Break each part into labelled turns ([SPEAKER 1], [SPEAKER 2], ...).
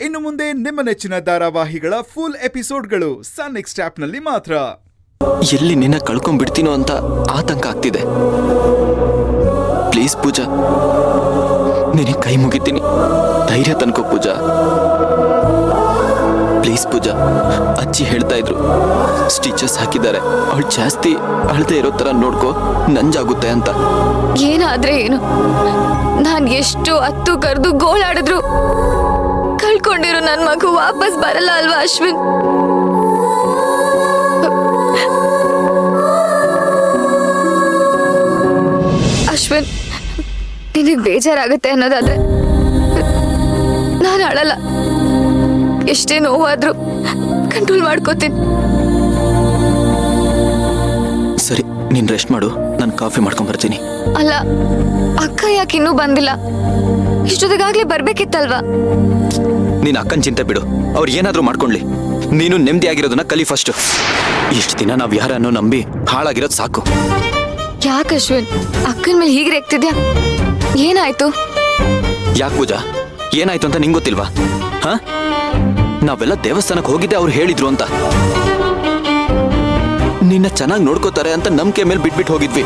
[SPEAKER 1] ಇನ್ನು ಮುಂದೆ ನಿಮ್ಮ ನೆಚ್ಚಿನ ಧಾರಾವಾಹಿಗಳ ಫುಲ್ ಎಪಿಸೋಡ್ಗಳು ಸನ್ ನೆಕ್ಸ್ಟ್ ಆಪ್ನಲ್ಲಿ ಮಾತ್ರ.
[SPEAKER 2] ಎಲ್ಲಿ ನಿನ್ನ ಕಳ್ಕೊಂಡ್ಬಿಡ್ತೀನೋ ಅಂತ ಆತಂಕ ಆಗ್ತಿದೆ. ಪ್ಲೀಸ್ ಪೂಜಾ, ನಿನಗೆ ಕೈ ಮುಗಿತೀನಿ, ಧೈರ್ಯ ತನ್ಕೋ ಪೂಜಾ. ಪ್ಲೀಸ್ ಪೂಜಾ, ಅಜ್ಜಿ ಹೇಳ್ತಾ ಇದ್ರು ಸ್ಟಿಚಸ್ ಹಾಕಿದ್ದಾರೆ, ಅವಳು ಜಾಸ್ತಿ ಅಳದೆ ಇರೋ ತರ ನೋಡ್ಕೋ, ನಂಜಾಗುತ್ತೆ ಅಂತ.
[SPEAKER 3] ಏನಾದ್ರೆ ಏನು, ನಾನ್ ಎಷ್ಟು ಹತ್ತು ಕರೆದು ಗೋಳಾಡಿದ್ರು ಕಳ್ಕೊಂಡಿರೋ ನನ್ ಮಗು ವಾಪಸ್ ಬರಲ್ಲ ಅಲ್ವಾ ಅಶ್ವಿನ್? ಅಶ್ವಿನ್, ನಿನಗ್ ಬೇಜಾರಾಗತ್ತೆ ಅನ್ನೋದಾದ್ರೆ ನಾನು ಅಳಲ್ಲ. ಎಷ್ಟೇ ನೋವಾದ್ರೂ ಕಂಟ್ರೋಲ್ ಮಾಡ್ಕೋತೀನಿ.
[SPEAKER 2] ಸರಿ, ನೀನ್ ರೆಸ್ಟ್ ಮಾಡು, ನಾನು ಕಾಫಿ ಮಾಡ್ಕೊಂಡ್ ಬರ್ತೀನಿ.
[SPEAKER 3] ಅಲ್ಲ, ಅಕ್ಕ ಯಾಕೆ ಇನ್ನೂ ಬಂದಿಲ್ಲ? ಇಷ್ಟೊತ್ತಿಗಾಗ್ಲೇ ಬರ್ಬೇಕಿತ್ತಲ್ವಾ?
[SPEAKER 2] ನೀನ್ ಅಕ್ಕನ್ ಚಿಂತೆ ಬಿಡು, ಅವ್ರು ಏನಾದ್ರೂ ಮಾಡ್ಕೊಂಡ್ಲಿ, ನೀನು ನೆಮ್ಮದಿಯಾಗಿರೋದನ್ನ ಕಲಿ ಫಸ್ಟ್. ಇಷ್ಟು ದಿನ ನಾವ್ ಯಾರನ್ನೋ ನಂಬಿ ಹಾಳಾಗಿರೋದು ಸಾಕು.
[SPEAKER 3] ಯಾಕೆ ಅಶ್ವಿನ್ ಅಕ್ಕನ ಮೇಲೆ ಹೀಗೆ ರೇಗ್ತಿದ್ಯಾ? ಏನಾಯ್ತು?
[SPEAKER 2] ಯಾಕೆ ಪೂಜಾ, ಏನಾಯ್ತು ಅಂತ ನಿಂಗೆ ಗೊತ್ತಿಲ್ವಾ? ಹಾ, ನಾವೆಲ್ಲ ದೇವಸ್ಥಾನಕ್ಕೆ ಹೋಗಿದ್ದೆ, ಅವ್ರು ಹೇಳಿದ್ರು ಅಂತ. ನಿನ್ನ ಚೆನ್ನಾಗಿ ನೋಡ್ಕೋತಾರೆ ಅಂತ ನಂಬಿಕೆ ಮೇಲೆ ಬಿಟ್ಬಿಟ್ಟು ಹೋಗಿದ್ವಿ.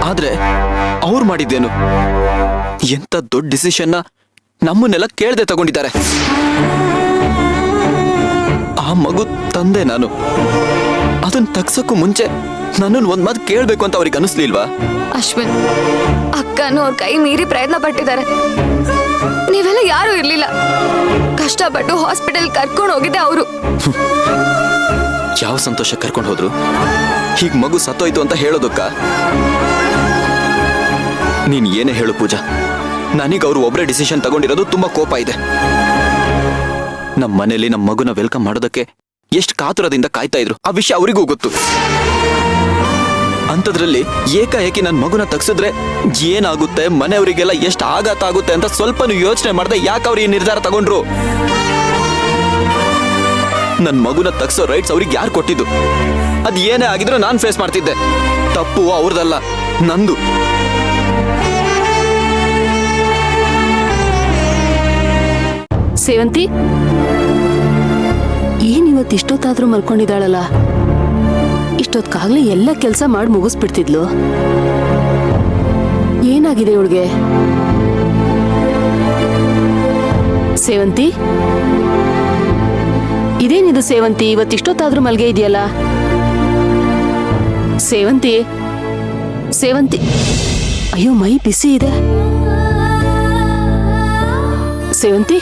[SPEAKER 2] ಆದ್ರೆ ಅವ್ರು ಮಾಡಿದ್ದೇನು? ಎಂತ ದೊಡ್ಡ ಡಿಸಿಷನ್ನ ನಮ್ಮನ್ನೆಲ್ಲ ಕೇಳ್ದೆ ತಗೊಂಡಿದ್ದಾರೆ. ಆ ಮಗು ತಂದೆ ನಾನು, ಅದನ್ನ ತಗ್ಸಕ್ಕೂ ಮುಂಚೆ ನನ್ನನ್ನು ಒಂದ್ ಮಾತು ಕೇಳ್ಬೇಕು ಅಂತ ಅವ್ರಿಗೆ ಅನಿಸ್ಲಿಲ್ವಾ?
[SPEAKER 3] ಅಶ್ವಿನ್, ಅಕ್ಕನು ಅವ್ರ ಕೈ ಮೀರಿ ಪ್ರಯತ್ನ ಪಟ್ಟಿದ್ದಾರೆ. ನೀವೆಲ್ಲ ಯಾರು ಇರ್ಲಿಲ್ಲ. ಕಷ್ಟಪಟ್ಟು ಹಾಸ್ಪಿಟಲ್ ಕರ್ಕೊಂಡು ಹೋಗಿದ್ದೆ ಅವರು.
[SPEAKER 2] ಯಾವ ಸಂತೋಷ ಕರ್ಕೊಂಡು ಹೋದ್ರು? ಹೀಗ್ ಮಗು ಸತ್ತೋಯ್ತು ಅಂತ ಹೇಳೋದಕ್ಕ? ನೀನ್ ಏನೇ ಹೇಳು ಪೂಜಾ, ನನಗೆ ಅವ್ರು ಒಬ್ಬರೇ ಡಿಸಿಷನ್ ತಗೊಂಡಿರೋದು ತುಂಬಾ ಕೋಪ ಇದೆ. ನಮ್ಮ ಮನೇಲಿ ನಮ್ಮ ಮಗುನ ವೆಲ್ಕಮ್ ಮಾಡೋದಕ್ಕೆ ಎಷ್ಟು ಕಾತುರದಿಂದ ಕಾಯ್ತಾ ಇದ್ರು, ಆ ವಿಷಯ ಅವರಿಗೂ ಗೊತ್ತು. ಅಂಥದ್ರಲ್ಲಿ ಏಕಾಏಕಿ ನನ್ನ ಮಗುನ ತಗ್ಸಿದ್ರೆ ಏನಾಗುತ್ತೆ, ಮನೆಯವರಿಗೆಲ್ಲ ಎಷ್ಟು ಆಘಾತ ಆಗುತ್ತೆ ಅಂತ ಸ್ವಲ್ಪನೂ ಯೋಚನೆ ಮಾಡದೆ ಯಾಕೆ ಅವ್ರು ಈ ನಿರ್ಧಾರ ತಗೊಂಡ್ರು? ನನ್ನ ಮಗುನ ತಗ್ಸೋ ರೈಟ್ಸ್ ಅವ್ರಿಗೆ ಯಾರು ಕೊಟ್ಟಿದ್ದು? ಅದ್ ಏನೇ ಆಗಿದ್ರು ನಾನ್ ಫೇಸ್ ಮಾಡ್ತಿದ್ದೆ. ತಪ್ಪು ಅವ್ರದಲ್ಲ, ನಂದು.
[SPEAKER 4] ಸೇವಂತಿ, ಏನಿವತ್ತು ಇಷ್ಟೊತ್ತಾದ್ರೂ ಮಲ್ಕೊಂಡಿದ್ದಾಳಲ್ಲ? ಇಷ್ಟೊತ್ತಾಗ್ಲೇ ಎಲ್ಲ ಕೆಲಸ ಮಾಡಿ ಮುಗಿಸ್ಬಿಡ್ತಿದ್ಲು. ಏನಾಗಿದೆ ಇವಳಿಗೆ? ಸೇವಂತಿ, ಇದೇನಿದು ಸೇವಂತಿ, ಇವತ್ತಿಷ್ಟೊತ್ತಾದ್ರೂ ಮಲ್ಗೆ ಇದೆಯಲ್ಲ? ಸೇವಂತಿ, ಸೇವಂತಿ, ಅಯ್ಯೋ ಮೈ ಬಿಸಿ ಇದೆ. ಸೇವಂತಿ,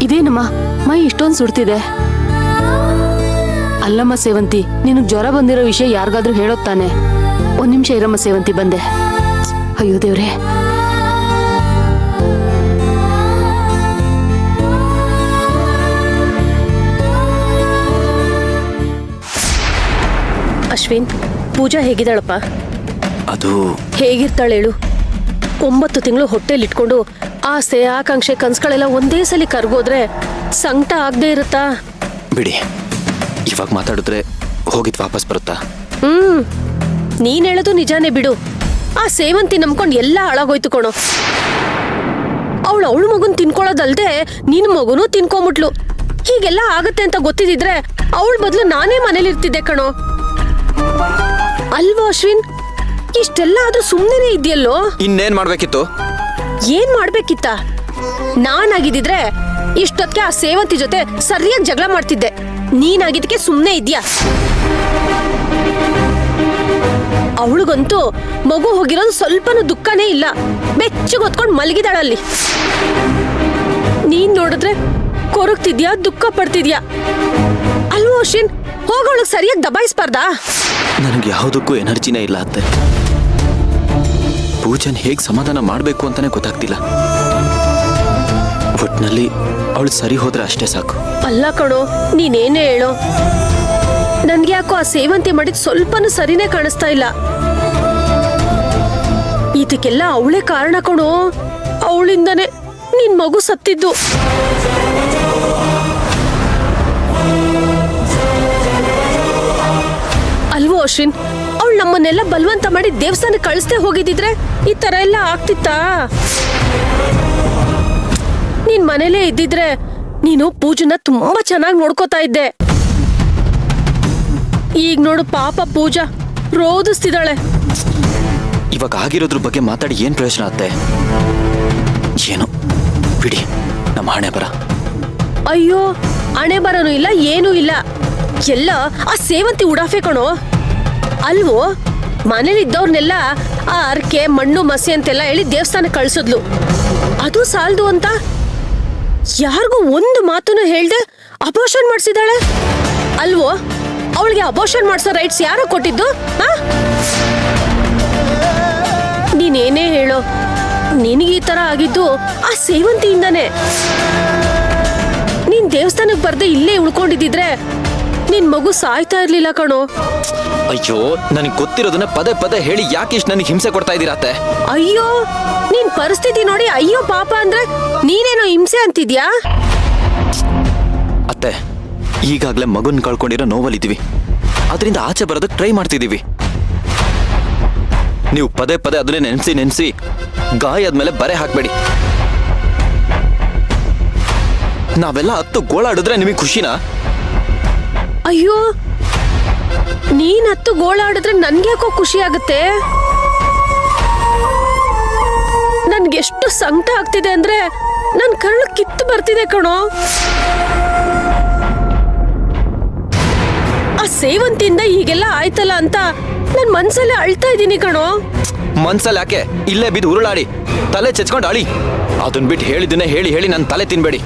[SPEAKER 4] ಇದೇನಮ್ಮ ಮೈ ಇಷ್ಟೊಂದು ಸುಡ್ತಿದೆ? ಅಲ್ಲಮ್ಮ ಸೇವಂತಿ, ನಿನಗ್ ಜ್ವರ ಬಂದಿರೋ ವಿಷಯ ಯಾರಿಗಾದ್ರೂ ಹೇಳೋದ್ ತಾನೆ? ಒಂದ್ ನಿಮಿಷ ಇರಮ್ಮ ಸೇವಂತಿ, ಬಂದೆ. ಅಯ್ಯೋ ದೇವ್ರೆ.
[SPEAKER 5] ಅಶ್ವಿನ್, ಪೂಜಾ ಹೇಗಿದ್ದಾಳಪ್ಪ?
[SPEAKER 2] ಅದು
[SPEAKER 5] ಹೇಗಿರ್ತಾಳೆ ಹೇಳು? 9 ತಿಂಗಳು ಹೊಟ್ಟೆಲಿ ಇಟ್ಕೊಂಡು ಆಸೆ ಆಕಾಂಕ್ಷೆ ಕನ್ಸುಗಳೆಲ್ಲ ಒಂದೇ ಸಲ ಕರ್ಗೋದ್ರೆ ಸಂಕಟ ಆಗದೆ ಇರುತ್ತಾ?
[SPEAKER 2] ಬಿಡಿ, ಇವಾಗ ಮಾತಾಡಿದ್ರೆ ಹೋಗಿದ್ ವಾಪಸ್ ಬರುತ್ತಾ?
[SPEAKER 5] ನೀನ್ ಹೇಳೋದು ನಿಜಾನೇ ಬಿಡು. ಆ ಸೇವಂತಿ ನಂಬ್ಕೊಂಡು ಎಲ್ಲ ಹಾಳಾಗೋಯ್ತು ಕಣೋ. ಅವಳು ಮಗುನ್ ತಿನ್ಕೊಳ್ಳೋದಲ್ದೆ ನಿನ್ ಮಗುನೂ ತಿನ್ಕೊಂಬಿಟ್ಲು. ಹೀಗೆಲ್ಲ ಆಗತ್ತೆ ಅಂತ ಗೊತ್ತಿದ್ರೆ ಅವಳ ಬದಲು ನಾನೇ ಮನೇಲಿ ಇರ್ತಿದ್ದೆ ಕಣೋ. ಅಲ್ವಾ ಅಶ್ವಿನ್? ಇಷ್ಟೆಲ್ಲ ಆದ್ರೂ ಸುಮ್ಮನೆ ಇದೆಯಲ್ಲೋ?
[SPEAKER 2] ಇನ್ನೇನ್ ಮಾಡ್ಬೇಕಿತ್ತು?
[SPEAKER 5] ಏನ್ ಮಾಡ್ಬೇಕಿತ್ತ? ನಾನಾಗಿದ್ದಿದ್ರೆ ಇಷ್ಟೊತ್ತಿಗೆ ಆ ಸೇವಂತಿ ಜೊತೆ ಸರಿಯಾಗಿ ಜಗಳ ಮಾಡ್ತಿದ್ದೆ. ನೀನಾಗಿದ್ದಕ್ಕೆ ಸುಮ್ಮನೆ ಇದ್ಯಾ? ಅವಳಿಗಂತೂ ಮಗು ಹೋಗಿರೋದು ಸ್ವಲ್ಪನೂ ದುಃಖನೇ ಇಲ್ಲ. ಬೆಚ್ಚಗೊತ್ಕೊಂಡು ಮಲಗಿದಾಳಲ್ಲಿ. ನೀನ್ ನೋಡಿದ್ರೆ ಕೊರಗ್ತಿದ್ಯಾ, ದುಃಖ ಪಡ್ತಿದ್ಯಾ ಅಲ್ವೋ ಅಶ್ವಿನ್? ಹೋಗೋಳಗ್ ಸರಿಯಾಗಿ ದಬಾಯಿಸ್ಬಾರ್ದಾ?
[SPEAKER 2] ನನಗೆ ಯಾವುದಕ್ಕೂ ಎನರ್ಜಿನೇ ಇಲ್ಲ ಅತ್ತೆ. ಪೂಜನ್ ಹೇಗ್ ಸಮಾಧಾನ ಮಾಡ್ಬೇಕು ಅಂತಾನೆ ಗೊತ್ತಾಗ್ತಿಲ್ಲ. ಒಟ್ನಲ್ಲಿ ಅವಳು ಸರಿ ಹೋದ್ರೆ ಅಷ್ಟೇ ಸಾಕು.
[SPEAKER 5] ಅಲ್ಲ ಕಣೋ, ನೀನೇನೇ ಹೇಳೋ, ನನ್ಗೆ ಯಾಕೋ ಆ ಸೇವಂತಿ ಮಾಡಿದ್ ಸ್ವಲ್ಪನೂ ಸರಿನೇ ಕಾಣಿಸ್ತಾ ಇಲ್ಲ. ಇದಕ್ಕೆಲ್ಲ ಅವಳೇ ಕಾರಣ ಕಣೋ. ಅವಳಿಂದನೇ ನಿನ್ ಮಗು ಸತ್ತಿದ್ದು. ಅಲ್ವೋ ಅಶ್ವಿನ್? ಅವಳು ನಮ್ಮನ್ನೆಲ್ಲ ಬಲವಂತ ಮಾಡಿ ದೇವಸ್ಥಾನಕ್ಕೆ ಕಳಿಸ್ದೆ ಹೋಗಿದ್ದಿದ್ರೆ ಈ ತರ ಎಲ್ಲ ಆಗ್ತಿತ್ತಾ? ಮನೇಲೇ ಇದ್ದಿದ್ರೆ ನೀನು ಪೂಜನ ತುಂಬಾ ಚೆನ್ನಾಗಿ ನೋಡ್ಕೋತಾ ಇದ್ದೆ. ಈಗ ನೋಡು ಪಾಪ ಪೂಜಾ ರೋದಿಸ್ತಿದ್ದಾಳೆ.
[SPEAKER 2] ಇವಾಗ ಆಗಿರೋದ್ರ ಬಗ್ಗೆ ಮಾತಾಡಿ ಏನ್ ಪ್ರಯೋಜನ ಆಗುತ್ತೆ? ಏನು ಬಿಡಿ, ನಮ್ಮ ಹಣೆ ಬರ.
[SPEAKER 5] ಅಯ್ಯೋ, ಹಣೆ ಬರನು ಇಲ್ಲ ಏನೂ ಇಲ್ಲ, ಎಲ್ಲ ಆ ಸೇವಂತಿ ಉಡಾಫೆ ಕಣೋ. ಅಲ್ವೋ, ಮನೇಲಿದ್ದವ್ರನ್ನೆಲ್ಲ ಆ ಅರ್ಕೆ ಮಣ್ಣು ಮಸಿ ಅಂತೆಲ್ಲ ಹೇಳಿ ದೇವಸ್ಥಾನಕ್ಕೆ ಕಳ್ಸಿದ್ಲು. ಅದು ಸಾಲದು ಅಂತ ಯಾರಿಗೂ ಒಂದು ಮಾತನ್ನು ಹೇಳ್ದೆ ಅಬೋಷನ್ ಮಾಡಿಸಿದಾಳೆ. ಅಲ್ವೋ, ಅವಳಿಗೆ ಅಬೋಷನ್ ಮಾಡಿಸೋ ರೈಟ್ಸ್ ಯಾರೋ ಕೊಟ್ಟಿದ್ದು? ನೀನೇನೇ ಹೇಳೋ, ನಿನಗೆ ಈ ತರ ಆಗಿದ್ದು ಆ ಸೇವಂತಿಯಿಂದಾನೆ. ನೀನ್ ದೇವಸ್ಥಾನಕ್ಕೆ ಬರ್ದೆ ಇಲ್ಲೇ ಉಳ್ಕೊಂಡಿದ್ದಿದ್ರೆ ನಿನ್ ಮಗು ಸಾಯ್ತಾ ಇರ್ಲಿಲ್ಲ ಕಣೋ.
[SPEAKER 2] ಅಯ್ಯೋ, ನನಗೆ ಗೊತ್ತಿರೋದನ್ನ ಪದೇ ಪದೇ ಹೇಳಿ ಯಾಕೆ ಇಷ್ಟು ನನಗೆ ಹಿಂಸೆ ಕೊಡ್ತಾ ಇದ್ದೀರಾ ಅತ್ತೆ?
[SPEAKER 5] ಅಯ್ಯೋ, ನಿನ್ ಪರಿಸ್ಥಿತಿ ನೋಡಿ ಅಯ್ಯೋ ಪಾಪ ಅಂದ್ರೆ ನೀನೇನೋ ಹಿಂಸೆ ಅಂತಿದ್ಯಾ?
[SPEAKER 2] ಅತ್ತೆ, ಈಗಾಗ್ಲೇ ಮಗುನ್ ಕಳ್ಕೊಂಡಿರೋ ನೋವಲ್ಲಿದ್ದೀವಿ, ಅದರಿಂದ ಆಚೆ ಬರೋದಕ್ಕೆ ಟ್ರೈ ಮಾಡ್ತಿದ್ದೀವಿ. ನೀವು ಪದೇ ಪದೇ ಅದನ್ನೇ ನೆನೆಸಿ ಗಾಯ ಆದ್ಮೇಲೆ ಬರೆ ಹಾಕ್ಬೇಡಿ. ನಾವೆಲ್ಲ ಹತ್ತು ಗೋಳಾಡಿದ್ರೆ ನಿಮಗೆ ಖುಷಿನಾ?
[SPEAKER 5] ಅಯ್ಯೋ, ನೀನ್ ಹತ್ತು ಗೋಳಾಡಿದ್ರೆ ನನ್ಗ್ಯಾಕೋ ಖುಷಿ ಆಗುತ್ತೆ. ನನ್ಗೆಷ್ಟು ಸಂಕಟ ಆಗ್ತಿದೆ ಅಂದ್ರೆ ನನ್ ಕರುಳು ಕಿತ್ತು ಬರ್ತಿದೆ ಕಣೋ. ಆ ಸೇವಂತಿಯಿಂದ ಹೀಗೆಲ್ಲ ಆಯ್ತಲ್ಲ ಅಂತ ನನ್ ಮನ್ಸಲ್ಲೇ ಅಳ್ತಾ ಇದ್ದೀನಿ ಕಣೋ.
[SPEAKER 2] ಮನ್ಸಲ್ಲಿ ಯಾಕೆ, ಇಲ್ಲೇ ಬಿದ್ದು ಉರುಳಾಡಿ ತಲೆ ಚೆಚ್ಕೊಂಡು ಅಳಿ. ಅದನ್ ಬಿಟ್ಟು ಹೇಳಿದ್ದನ್ನೇ ಹೇಳಿ ಹೇಳಿ ನನ್ನ ತಲೆ ತಿನ್ಬೇಡಿ.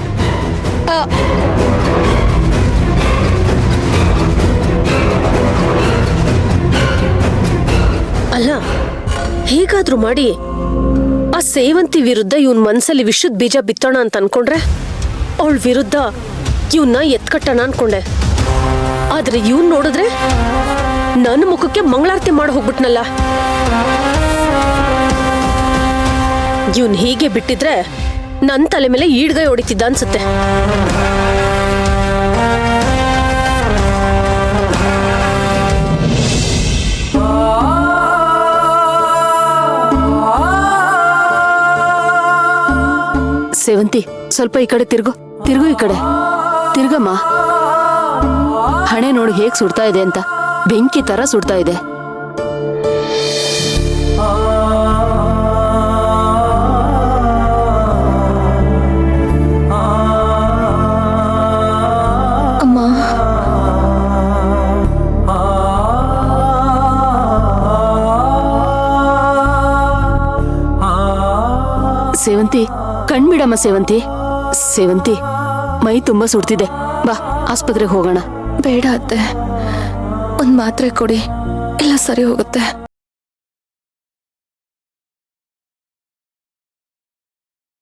[SPEAKER 5] ಅಲ್ಲ, ಹೇಗಾದ್ರೂ ಮಾಡಿ ಆ ಸೇವಂತಿ ವಿರುದ್ಧ ಇವನ್ ಮನ್ಸಲ್ಲಿ ವಿಷದ ಬೀಜ ಬಿತ್ತೋಣ ಅಂತ ಅನ್ಕೊಂಡ್ರೆ ಅವಳ ವಿರುದ್ಧ ಇವನ್ನ ಎತ್ಕಟ್ಟಣ ಅನ್ಕೊಂಡೆ. ಆದ್ರೆ ಇವನ್ ನೋಡಿದ್ರೆ ನನ್ನ ಮುಖಕ್ಕೆ ಮಂಗಳಾರತಿ ಮಾಡಿ ಹೋಗ್ಬಿಟ್ನಲ್ಲ. ಇವನ್ ಹೀಗೆ ಬಿಟ್ಟಿದ್ರೆ ನನ್ನ ತಲೆ ಮೇಲೆ ಈಡ್ಗೈ ಹೊಡಿತಿದ್ದ ಅನ್ಸುತ್ತೆ.
[SPEAKER 4] ಸೇವಂತಿ, ಸ್ವಲ್ಪ ಈ ಕಡೆ ತಿರ್ಗು ಈ ಕಡೆ ತಿರ್ಗಮ್ಮ. ಹಣೆ ನೋಡಿ ಹೇಗ್ ಸುಡ್ತಾ ಇದೆ ಅಂತ, ಬೆಂಕಿ ತರ ಸುಡ್ತಾ ಇದೆ.
[SPEAKER 3] ಅಮ್ಮ,
[SPEAKER 4] ಸೇವಂತಿ, ಕಣ್ಬಿಡಮ್ಮ ಸೇವಂತಿ, ಮೈ ತುಂಬಾ ಸುಡ್ತಿದೆ, ಬಾ ಆಸ್ಪತ್ರೆಗೆ ಹೋಗೋಣ.
[SPEAKER 3] ಬೇಡ ಅತ್ತೆ, ಒಂದ್ ಮಾತ್ರೆ ಕೊಡಿ, ಎಲ್ಲ ಸರಿ ಹೋಗುತ್ತೆ.